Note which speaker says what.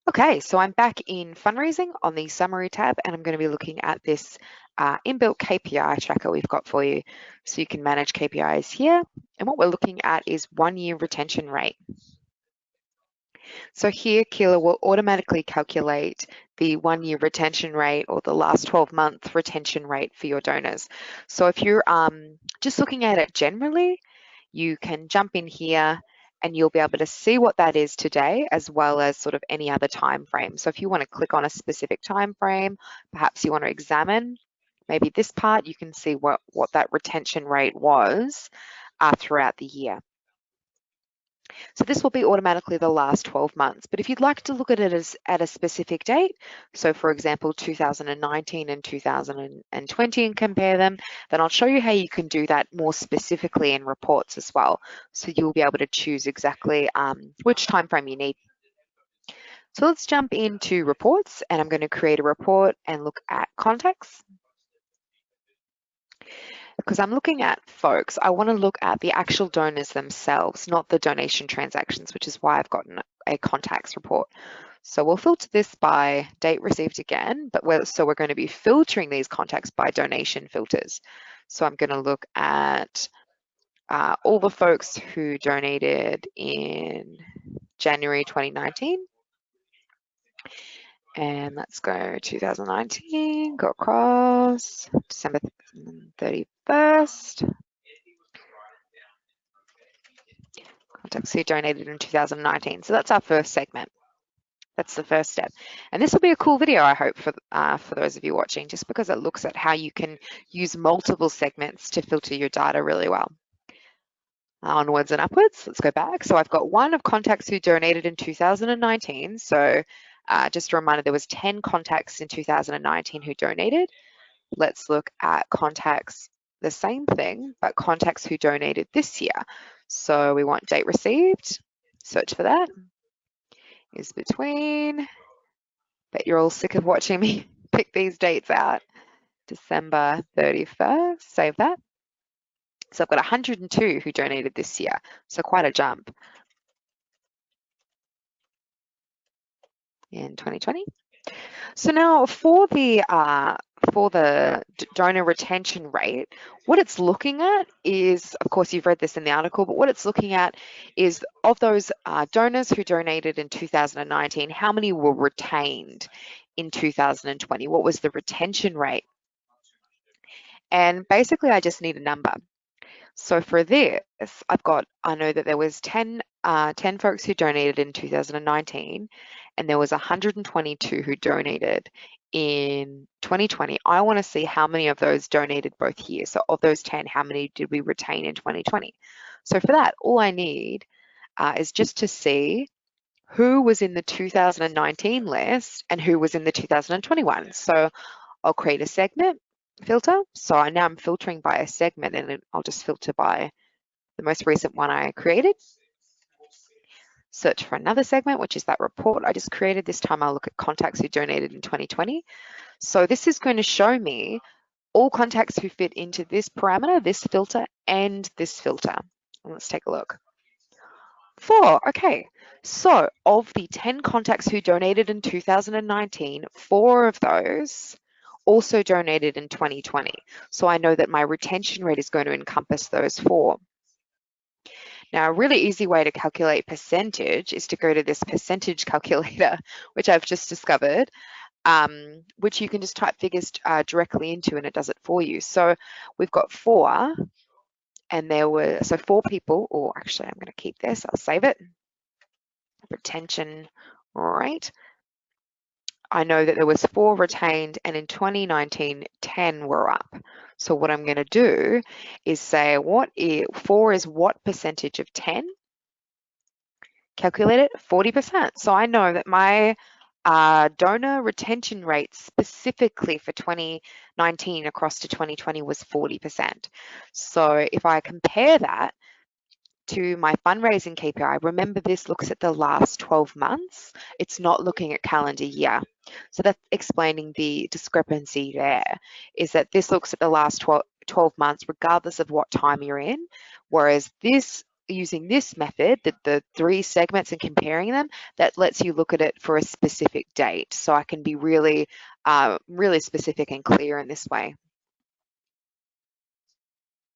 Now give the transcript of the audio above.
Speaker 1: Okay, so I'm back in fundraising on the summary tab, and I'm going to be looking at this inbuilt KPI tracker we've got for you. So you can manage KPIs here. And what we're looking at is 1-year retention rate. So here, Keela will automatically calculate the 1-year retention rate or the last 12-month retention rate for your donors. So if you're just looking at it generally, you can jump in here and you'll be able to see what that is today, as well as sort of any other time frame. So if you want to click on a specific time frame, perhaps you want to examine maybe this part, you can see what that retention rate was throughout the year. So this will be automatically the last 12 months. But if you'd like to look at it as at a specific date, so for example, 2019 and 2020 and compare them, then I'll show you how you can do that more specifically in reports as well. So you'll be able to choose exactly which time frame you need. So let's jump into reports, and I'm going to create a report and look at contacts. Because I'm looking at folks, I want to look at the actual donors themselves, not the donation transactions, which is why I've gotten a contacts report. So we'll filter this by date received again, but we're going to be filtering these contacts by donation filters. So I'm going to look at all the folks who donated in January 2019. And let's go 2019, go across, December 31st. Contacts who donated in 2019. So that's our first segment. That's the first step. And this will be a cool video, I hope, for those of you watching, just because it looks at how you can use multiple segments to filter your data really well. Onwards and upwards, let's go back. So I've got one of contacts who donated in 2019. So just a reminder, there was 10 contacts in 2019 who donated. Let's look at contacts, the same thing, but contacts who donated this year. So we want date received, search for that, is between, bet you're all sick of watching me pick these dates out, December 31st, save that. So I've got 102 who donated this year, so quite a jump in 2020. So now for the donor retention rate, what it's looking at is, of course, you've read this in the article, but what it's looking at is of those donors who donated in 2019, how many were retained in 2020? What was the retention rate? And basically, I just need a number. So for this, I know that there was 10 folks who donated in 2019, and there was 122 who donated in 2020. I want to see how many of those donated both years. So of those 10, how many did we retain in 2020? So for that, all I need is just to see who was in the 2019 list and who was in the 2021. So I'll create a segment filter. So now I'm filtering by a segment, and I'll just filter by the most recent one I created. Search for another segment, which is that report I just created. This time I'll look at contacts who donated in 2020. So this is going to show me all contacts who fit into this parameter, this filter, and this filter. Let's take a look. 4, okay. So of the 10 contacts who donated in 2019, 4 of those also donated in 2020. So I know that my retention rate is going to encompass those 4. Now, a really easy way to calculate percentage is to go to this percentage calculator, which I've just discovered, which you can just type figures directly into, and it does it for you. So we've got 4, and there were, so 4 people, or actually I'm going to keep this, I'll save it. Retention rate. I know that there was 4 retained, and in 2019, 10 were up. So what I'm going to do is say 4 is what percentage of 10? Calculate it, 40%. So I know that my donor retention rate specifically for 2019 across to 2020 was 40%. So if I compare that to my fundraising KPI, remember this looks at the last 12 months. It's not looking at calendar year. So that's explaining the discrepancy there, is that this looks at the last 12 months regardless of what time you're in, whereas this using this method, the 3 segments and comparing them, that lets you look at it for a specific date. So I can be really, really specific and clear in this way.